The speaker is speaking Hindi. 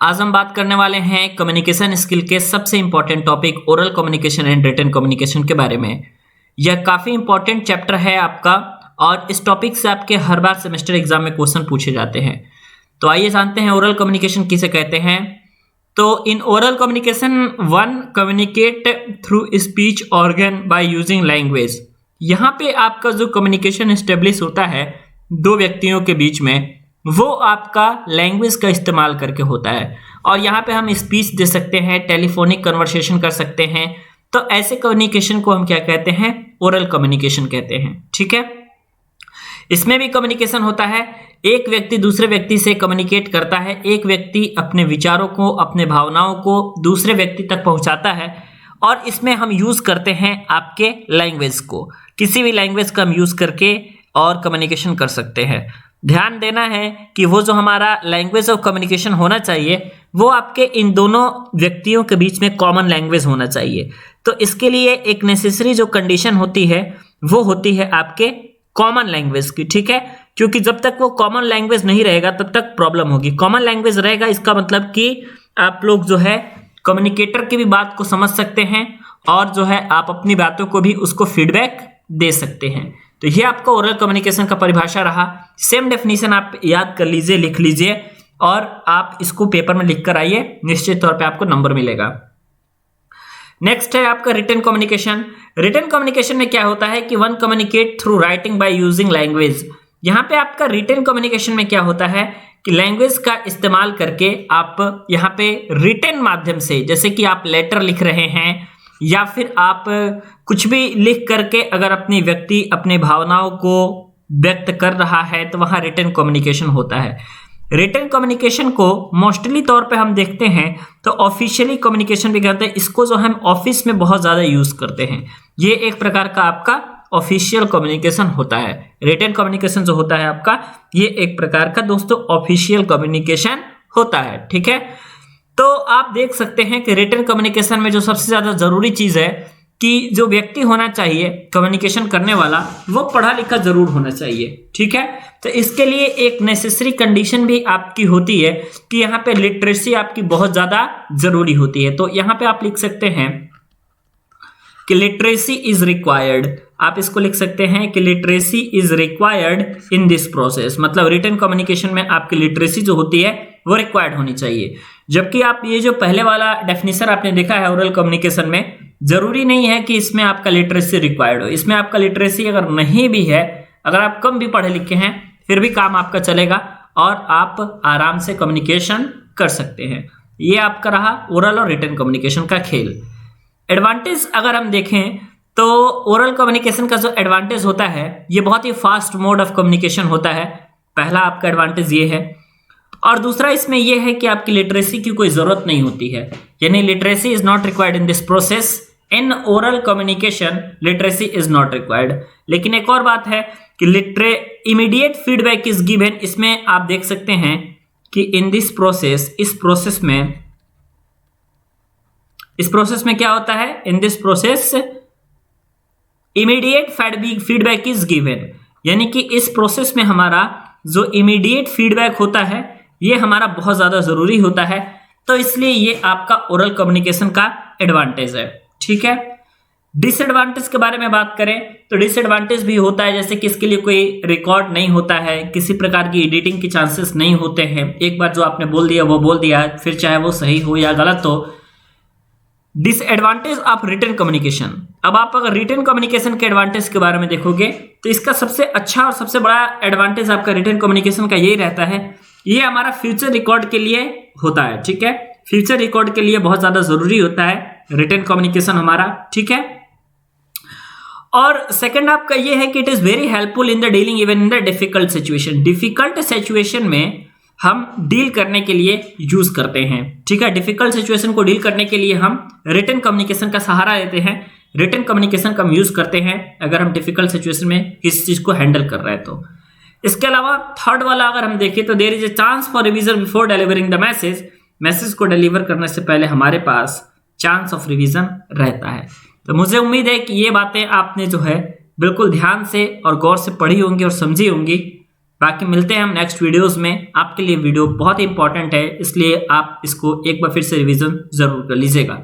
आज हम बात करने वाले हैं कम्युनिकेशन स्किल के सबसे important topic oral communication and written communication के बारे में। यह काफ़ी इंपॉर्टेंट चैप्टर है आपका और इस टॉपिक से आपके हर बार सेमेस्टर एग्जाम में क्वेश्चन पूछे जाते हैं। तो आइए जानते हैं ओरल कम्युनिकेशन किसे कहते हैं। तो in oral communication one communicate through speech organ by using language. यहाँ पे आपका जो कम्युनिकेशन एस्टेब्लिश होता है दो व्यक्तियों के बीच में, वो आपका लैंग्वेज का इस्तेमाल करके होता है। और यहाँ पे हम स्पीच दे सकते हैं, टेलीफोनिक कन्वर्सेशन कर सकते हैं। तो ऐसे कम्युनिकेशन को हम क्या कहते हैं? ओरल कम्युनिकेशन कहते हैं। ठीक है, इसमें भी कम्युनिकेशन होता है। एक व्यक्ति दूसरे व्यक्ति से कम्युनिकेट करता है, एक व्यक्ति अपने विचारों को, अपने भावनाओं को दूसरे व्यक्ति तक पहुंचाता है और इसमें हम यूज करते हैं आपके लैंग्वेज को। किसी भी लैंग्वेज का हम यूज करके और कम्युनिकेशन कर सकते हैं। ध्यान देना है कि वो जो हमारा लैंग्वेज ऑफ कम्युनिकेशन होना चाहिए वो आपके इन दोनों व्यक्तियों के बीच में कॉमन लैंग्वेज होना चाहिए। तो इसके लिए एक नेसेसरी जो कंडीशन होती है वो होती है आपके कॉमन लैंग्वेज की। ठीक है, क्योंकि जब तक वो कॉमन लैंग्वेज नहीं रहेगा तब तक प्रॉब्लम होगी। कॉमन लैंग्वेज रहेगा इसका मतलब कि आप लोग जो है कम्युनिकेटर की भी बात को समझ सकते हैं और जो है आप अपनी बातों को भी उसको फीडबैक दे सकते हैं। तो ये आपका ओरल कम्युनिकेशन का परिभाषा रहा। सेम डेफिनेशन आप याद कर लीजिए, लिख लीजिए और आप इसको पेपर में लिख कर आइए, निश्चित तौर पे आपको नंबर मिलेगा। नेक्स्ट है आपका रिटन कम्युनिकेशन। रिटन कम्युनिकेशन में क्या होता है कि one communicate through writing by using language. यहाँ पे आपका रिटन कम्युनिकेशन में क्या होता है कि लैंग्वेज का इस्तेमाल करके आप यहाँ पे रिटन माध्यम से, जैसे कि आप लेटर लिख रहे हैं या फिर आप कुछ भी लिख करके अगर अपनी व्यक्ति अपने भावनाओं को व्यक्त कर रहा है तो वहाँ रिटन कम्युनिकेशन होता है। रिटन कम्युनिकेशन को मोस्टली तौर पे हम देखते हैं तो ऑफिशियली कम्युनिकेशन भी कहते हैं। इसको जो हम ऑफिस में बहुत ज़्यादा यूज़ करते हैं, ये एक प्रकार का आपका ऑफिशियल कम्युनिकेशन होता है। रिटन कम्युनिकेशन जो होता है आपका, ये एक प्रकार का दोस्तों ऑफिशियल कम्युनिकेशन होता है। ठीक है, तो आप देख सकते हैं कि रिटन कम्युनिकेशन में जो सबसे ज़्यादा ज़रूरी चीज़ है कि जो व्यक्ति होना चाहिए कम्युनिकेशन करने वाला वो पढ़ा लिखा जरूर होना चाहिए। ठीक है, तो इसके लिए एक नेसेसरी कंडीशन भी आपकी होती है कि यहाँ पे लिटरेसी आपकी बहुत ज़्यादा ज़रूरी होती है। तो यहाँ पे आप लिख सकते हैं कि लिटरेसी इज रिक्वायर्ड। आप इसको लिख सकते हैं कि literacy is required in this process. मतलब रिटन कम्युनिकेशन में आपकी लिटरेसी जो होती है वो रिक्वायर्ड होनी चाहिए। जबकि आप ये जो पहले वाला डेफिनेशन आपने देखा है ओरल कम्युनिकेशन में, जरूरी नहीं है कि इसमें आपका लिटरेसी रिक्वायर्ड हो। इसमें आपका लिटरेसी अगर नहीं भी है, अगर आप कम भी पढ़े लिखे हैं, फिर भी काम आपका चलेगा और आप आराम से कम्युनिकेशन कर सकते हैं। ये आपका रहा ओरल और रिटन कम्युनिकेशन का खेल। एडवांटेज अगर हम देखें तो ओरल कम्युनिकेशन का जो एडवांटेज होता है ये बहुत ही फास्ट मोड ऑफ कम्युनिकेशन होता है। पहला आपका एडवांटेज ये है। और दूसरा इसमें यह है कि आपकी लिटरेसी की कोई जरूरत नहीं होती है, यानी literacy is not required in this process. In oral communication literacy is not required. लेकिन एक और बात है कि इमीडिएट फीडबैक इज गिवन। इसमें आप देख सकते हैं कि इन दिस प्रोसेस, इस प्रोसेस में क्या होता है? In this process immediate feedback is given, यानी कि इस प्रोसेस में हमारा जो इमीडिएट फीडबैक होता है ये हमारा बहुत ज़्यादा ज़रूरी होता है। तो इसलिए ये आपका ओरल कम्युनिकेशन का एडवांटेज है। ठीक है, डिसएडवांटेज के बारे में बात करें तो डिसएडवांटेज भी होता है, जैसे कि इसके लिए कोई रिकॉर्ड नहीं होता है, किसी प्रकार की एडिटिंग के चांसेस नहीं होते हैं। एक बार जो आपने बोल दिया वो बोल दिया, फिर चाहे वो सही हो या गलत हो। Disadvantage of written communication. अब आप अगर रिटन कम्युनिकेशन के एडवांटेज के बारे में देखोगे तो इसका सबसे अच्छा और सबसे बड़ा एडवांटेज आपका रिटन कम्युनिकेशन का यही रहता है, ये हमारा फ्यूचर रिकॉर्ड के लिए होता है। ठीक है, फ्यूचर रिकॉर्ड के लिए बहुत ज्यादा जरूरी होता है रिटन कम्युनिकेशन हमारा। ठीक है, और सेकंड आपका ये है कि it is very helpful in the dealing even in the difficult situation. Difficult situation में हम डील करने के लिए यूज करते हैं। ठीक है, डिफिकल्ट सिचुएशन को डील करने के लिए हम रिटन कम्युनिकेशन का सहारा लेते हैं। रिटन कम्युनिकेशन का हम यूज करते हैं अगर हम डिफिकल्ट सिचुएशन में किसी चीज को हैंडल कर रहे हैं तो। इसके अलावा थर्ड वाला अगर हम देखें तो there is a chance for revision before delivering the message. Message को डिलीवर करने से पहले हमारे पास चांस ऑफ रिवीजन रहता है। तो मुझे उम्मीद है कि ये बातें आपने जो है बिल्कुल ध्यान से और गौर से पढ़ी होंगी और समझी होंगी। बाकी मिलते हैं हम नेक्स्ट वीडियोस में। आपके लिए वीडियो बहुत ही इंपॉर्टेंट है, इसलिए आप इसको एक बार फिर से रिवीजन जरूर कर लीजिएगा।